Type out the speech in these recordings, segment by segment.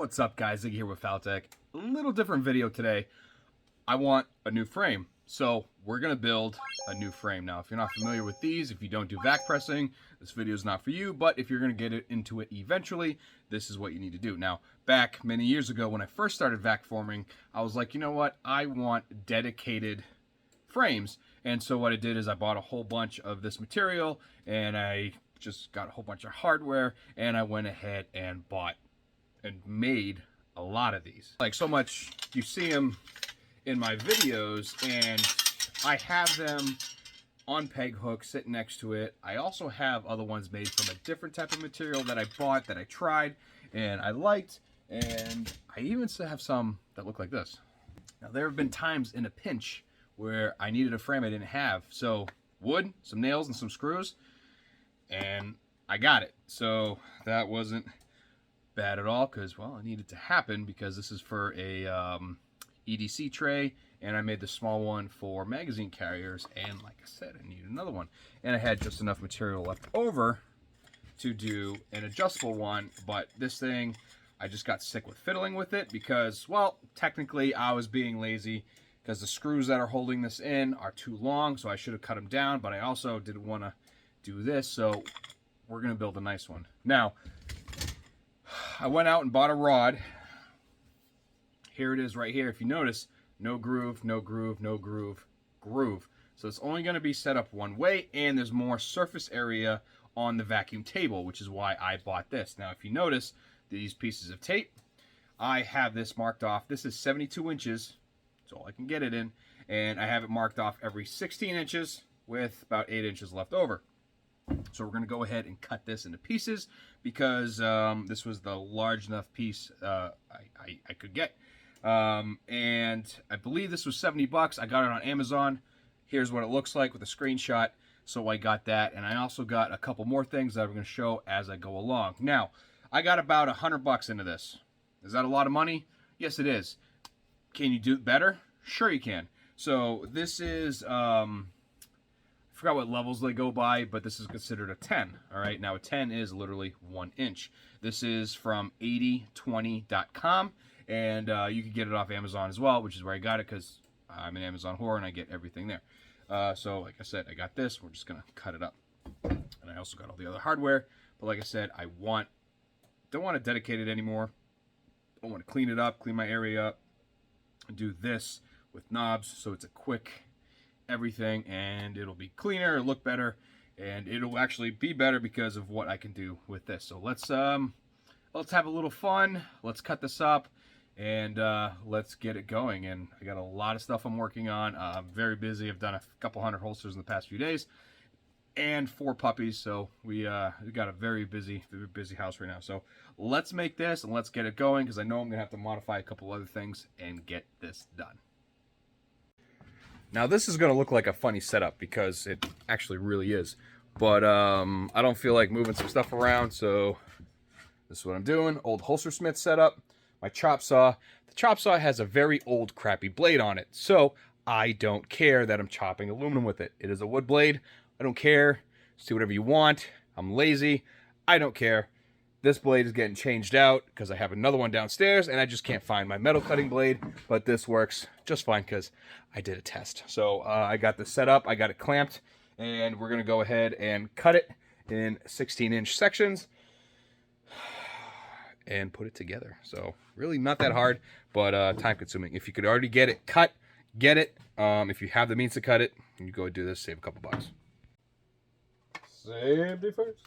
What's up, guys? Ziggy here with FalTac. A little different video today. I want a new frame, so we're gonna build a new frame. Now, if you're not familiar with these, if you don't do vac pressing, this video is not for you. But if you're gonna get into it eventually, this is what you need to do. Now, back many years ago when I first started vac forming, I was like, you know what? I want dedicated frames. And so what I did is I bought a whole bunch of this material, and I just got a whole bunch of hardware, and I went ahead and bought and made a lot of these. Like, so much, you see them in my videos, and I have them on peg hooks sitting next to it. I also have other ones made from a different type of material that I bought, that I tried, and I liked, and I even still have some that look like this. Now, there have been times in a pinch where I needed a frame I didn't have. So, wood, some nails, and some screws, and I got it. So, that wasn't bad at all, because, well, it needed to happen, because this is for a EDC tray, and I made the small one for magazine carriers, and like I said, I needed another one. And I had just enough material left over to do an adjustable one, but this thing, I just got sick with fiddling with it, because, well, technically I was being lazy, because the screws that are holding this in are too long, so I should have cut them down, but I also didn't want to do this, so we're going to build a nice one. Now, I went out and bought a rod. Here it is right here. If you notice, no groove, no groove, no groove, groove. So it's only going to be set up one way, and there's more surface area on the vacuum table, which is why I bought this. Now, if you notice these pieces of tape, I have this marked off. This is 72 inches. That's all I can get it in. And I have it marked off every 16 inches with about 8 inches left over. So we're going to go ahead and cut this into pieces, because this was the large enough piece I could get. And I believe this was 70 bucks. I got it on Amazon. Here's what it looks like with a screenshot. So I got that, and I also got a couple more things that I'm going to show as I go along. Now, I got about 100 bucks into this. Is that a lot of money? Yes, it is. Can you do it better? Sure you can. So this is, I forgot what levels they go by, but this is considered a 10. All right, now a 10 is literally 1 inch. This is from 8020.com, and you can get it off Amazon as well, which is where I got it, because I'm an Amazon whore and I get everything there. So like I said, I got this. We're just gonna cut it up, and I also got all the other hardware. But like I said, I don't want to dedicate it anymore. I want to clean it up, clean my area up, and do this with knobs, so it's a quick everything, and it'll be cleaner, it'll look better, and it'll actually be better because of what I can do with this. So let's have a little fun. Let's cut this up, and let's get it going. And I got a lot of stuff I'm working on. I'm very busy. I've done a couple hundred holsters in the past few days, and 4 puppies. So we got a very busy house right now. So let's make this and let's get it going, because I know I'm gonna have to modify a couple other things and get this done. Now, this is going to look like a funny setup, because it actually really is. But I don't feel like moving some stuff around, so this is what I'm doing. Old Holstersmith setup. My chop saw. The chop saw has a very old, crappy blade on it, so I don't care that I'm chopping aluminum with it. It is a wood blade. I don't care. Do whatever you want. I'm lazy. I don't care. This blade is getting changed out because I have another one downstairs, and I just can't find my metal cutting blade, but this works just fine because I did a test. So I got this set up, I got it clamped, and we're going to go ahead and cut it in 16-inch sections and put it together. So really not that hard, but time-consuming. If you could already get it cut, get it. If you have the means to cut it, you go do this, save a couple bucks. Safety first.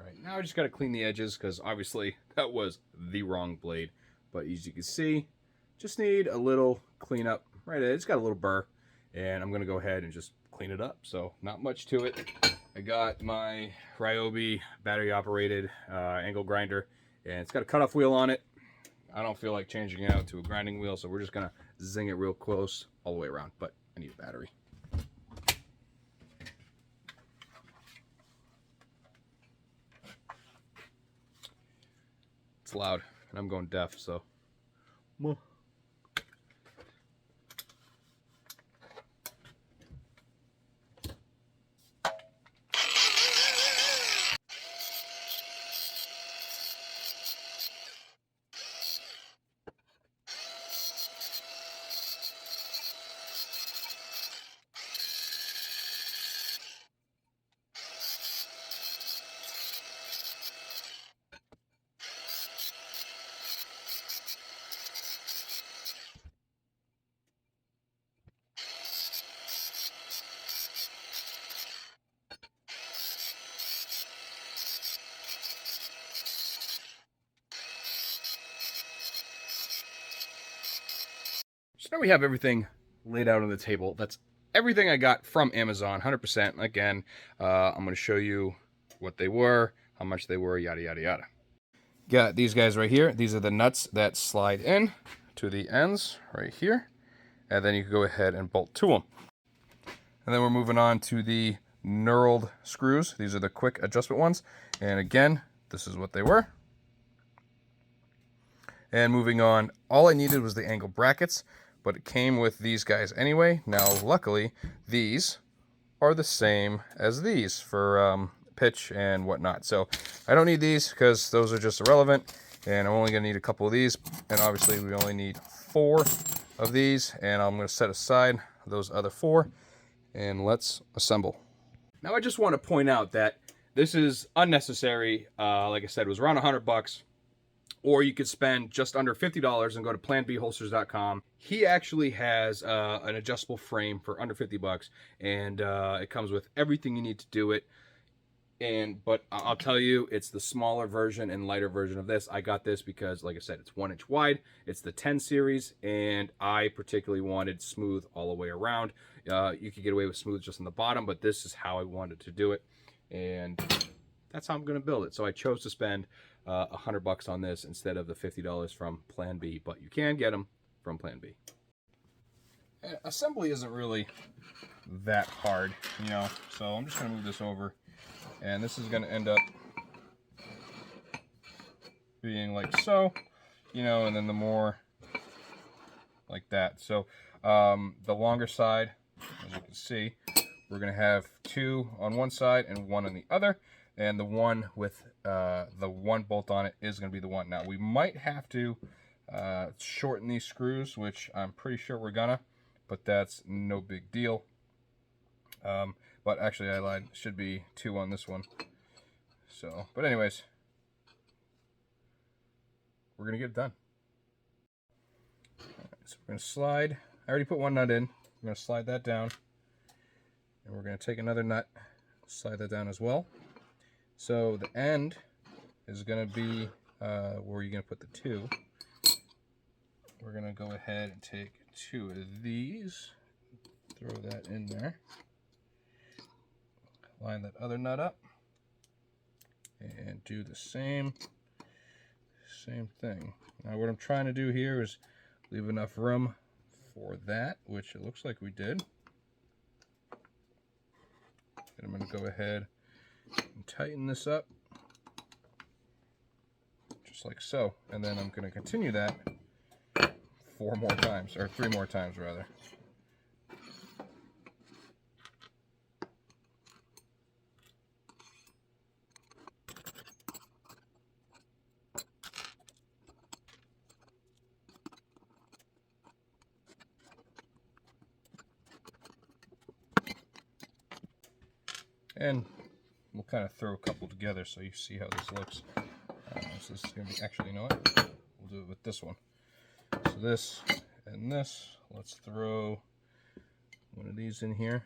right, now I just got to clean the edges because obviously that was the wrong blade. But as you can see, just need a little cleanup. Right, it's got a little burr, and I'm going to go ahead and just clean it up. So not much to it. I got my Ryobi battery operated angle grinder, and it's got a cutoff wheel on it. I don't feel like changing it out to a grinding wheel, so we're just going to zing it real close all the way around, but I need a battery. It's loud, and I'm going deaf, so. So now we have everything laid out on the table. That's everything I got from Amazon, 100%. Again, I'm going to show you what they were, how much they were, yada, yada, yada. Got these guys right here. These are the nuts that slide in to the ends right here. And then you can go ahead and bolt to them. And then we're moving on to the knurled screws. These are the quick adjustment ones. And again, this is what they were. And moving on, all I needed was the angle brackets, but it came with these guys anyway. Now, luckily, these are the same as these for pitch and whatnot. So I don't need these because those are just irrelevant, and I'm only going to need a couple of these. And obviously, we only need 4 of these, and I'm going to set aside those other 4, and let's assemble. Now, I just want to point out that this is unnecessary. Like I said, it was around $100. Or you could spend just under $50 and go to planbholsters.com. He actually has an adjustable frame for under $50, and it comes with everything you need to do it. But I'll tell you, it's the smaller version and lighter version of this. I got this because, like I said, it's 1 inch wide. It's the 10 series, and I particularly wanted smooth all the way around. You could get away with smooth just on the bottom, but this is how I wanted to do it, and that's how I'm going to build it. So I chose to spend $100 on this instead of the $50 from Plan B, but you can get them from Plan B. Assembly isn't really that hard, you know, so I'm just going to move this over, and this is going to end up being like so, you know, and then the more like that. So the longer side, as you can see, we're going to have 2 on one side and 1 on the other. And the one with the 1 bolt on it is going to be the one. Now, we might have to shorten these screws, which I'm pretty sure we're gonna, but that's no big deal. But actually, I lied. Should be 2 on this one. So, but anyways, we're going to get it done. Right, so we're going to slide. I already put 1 nut in. I'm going to slide that down. And we're going to take another nut, slide that down as well. So the end is going to be where you're going to put the 2. We're going to go ahead and take 2 of these, throw that in there, line that other nut up, and do the same thing. Now what I'm trying to do here is leave enough room for that, which it looks like we did. And I'm going to go ahead and tighten this up just like so, and then I'm going to continue that 4 more times, or 3 more times rather. And we'll kind of throw a couple together so you see how this looks. So this is going to be, actually, you know what? We'll do it with this one. So this and this, let's throw one of these in here.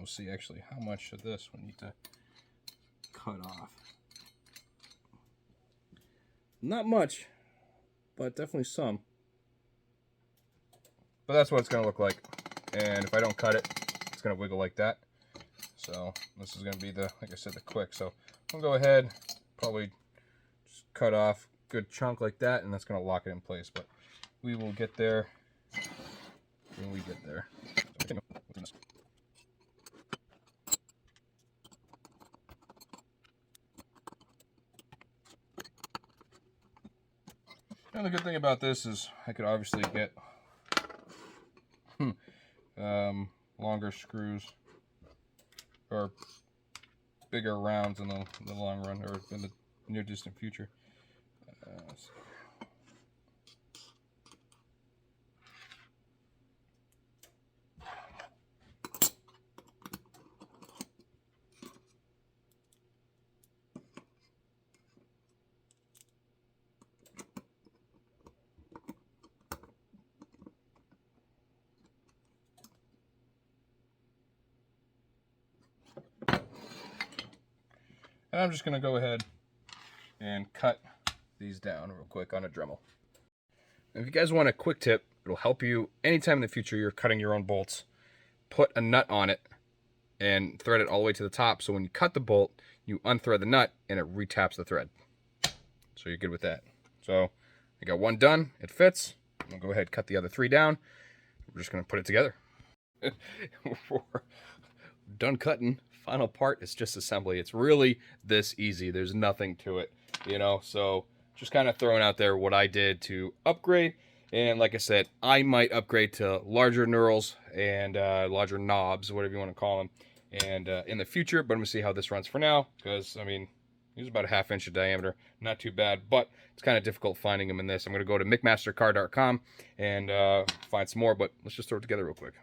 we'll see actually how much of this we need to cut off. Not much, but definitely some. But that's what it's going to look like. And if I don't cut it, it's going to wiggle like that. So this is going to be the, like I said, the quick. So I'll go ahead, probably just cut off a good chunk like that, and that's going to lock it in place. But we will get there when we get there. And the good thing about this is I could obviously get longer screws or bigger rounds in the long run, or in the near distant future. And I'm just going to go ahead and cut these down real quick on a Dremel. And if you guys want a quick tip, it'll help you anytime in the future you're cutting your own bolts. Put a nut on it and thread it all the way to the top, so when you cut the bolt, you unthread the nut and it retaps the thread. So you're good with that. So I got one done, it fits. I'm going to go ahead and cut the other 3 down. We're just going to put it together. We're done cutting. Final part is just assembly. It's really this easy. There's nothing to it, you know. So just kind of throwing out there what I did to upgrade. And like I said, I might upgrade to larger knurls and larger knobs, whatever you want to call them, and in the future. But I'm gonna see how this runs for now, because I mean, it's about a 1/2 inch in diameter, not too bad. But it's kind of difficult finding them in this. I'm gonna go to mcmastercar.com and find some more. But let's just throw it together real quick.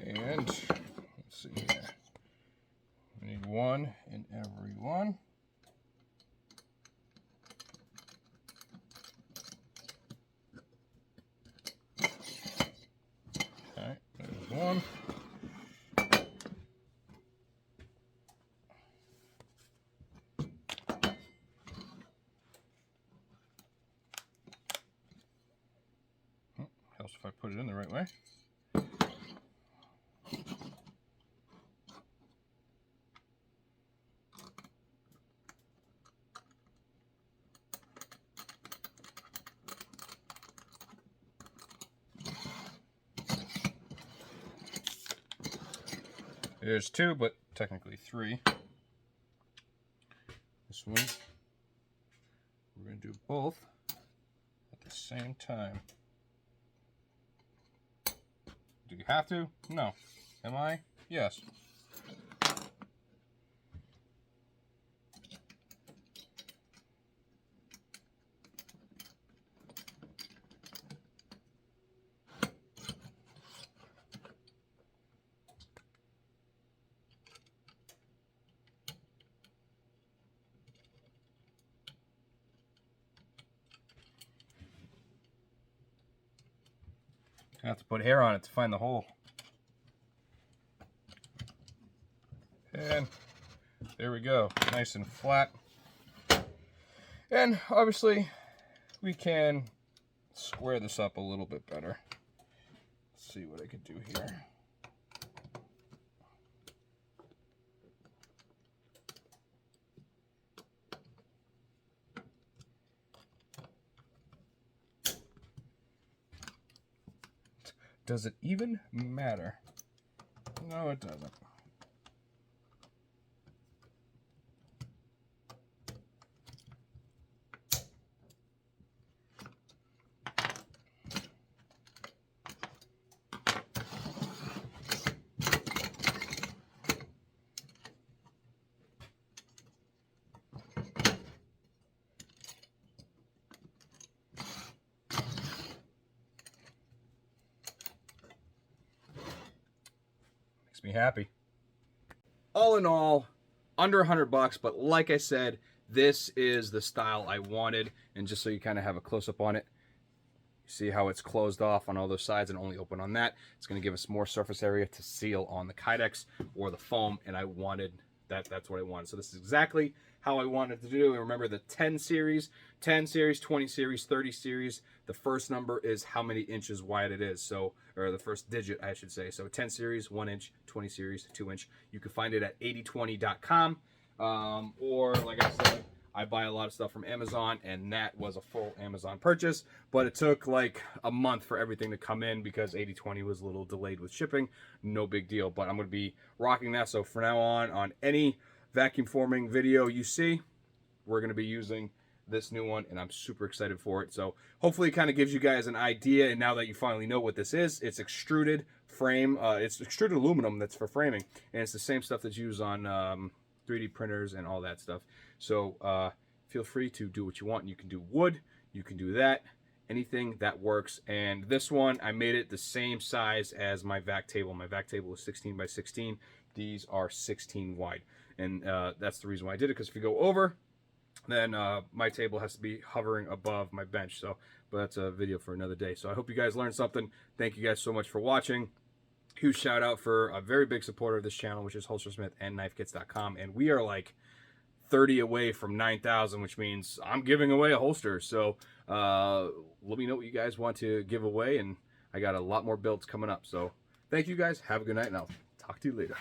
And let's see here. We need one in every one. Okay, there's one. Helps if I put it in the right way. There's 2, but technically 3. This one, we're going to do both at the same time. Do you have to? No. Am I? Yes. I have to put hair on it to find the hole. And there we go, nice and flat. And obviously we can square this up a little bit better. Let's see what I could do here. Does it even matter? No, it doesn't. Me happy. All in all, under $100, but like I said, this is the style I wanted. And just so you kind of have a close-up on it, See how it's closed off on all those sides and only open on that. It's going to give us more surface area to seal on the Kydex or the foam, and I wanted that's what I wanted. So this is exactly how I wanted to do. And remember the 10 series, 20 series, 30 series. The first number is how many inches wide it is. So, or the first digit, I should say. So 10 series, 1 inch, 20 series, 2 inch. You can find it at 8020.com. Or like I said, I buy a lot of stuff from Amazon, and that was a full Amazon purchase, but it took like a month for everything to come in because 8020 was a little delayed with shipping. No big deal, but I'm going to be rocking that. So from now on any vacuum forming video you see, we're going to be using this new one, and I'm super excited for it. So hopefully it kind of gives you guys an idea, and now that you finally know what this is, it's extruded frame. It's extruded aluminum that's for framing, and it's the same stuff that's used on 3D printers and all that stuff. So feel free to do what you want. You can do wood, you can do that, anything that works. And this one, I made it the same size as my vac table. My vac table is 16 by 16. These are 16 wide, and that's the reason why I did it, because if you go over, then my table has to be hovering above my bench. So, but that's a video for another day. So I hope you guys learned something. Thank you guys so much for watching. Huge shout out for a very big supporter of this channel, which is Holstersmith and KnifeKits.com, and we are like 30 away from 9,000, which means I'm giving away a holster. So let me know what you guys want to give away, and I got a lot more builds coming up. So thank you guys. Have a good night, and I'll talk to you later.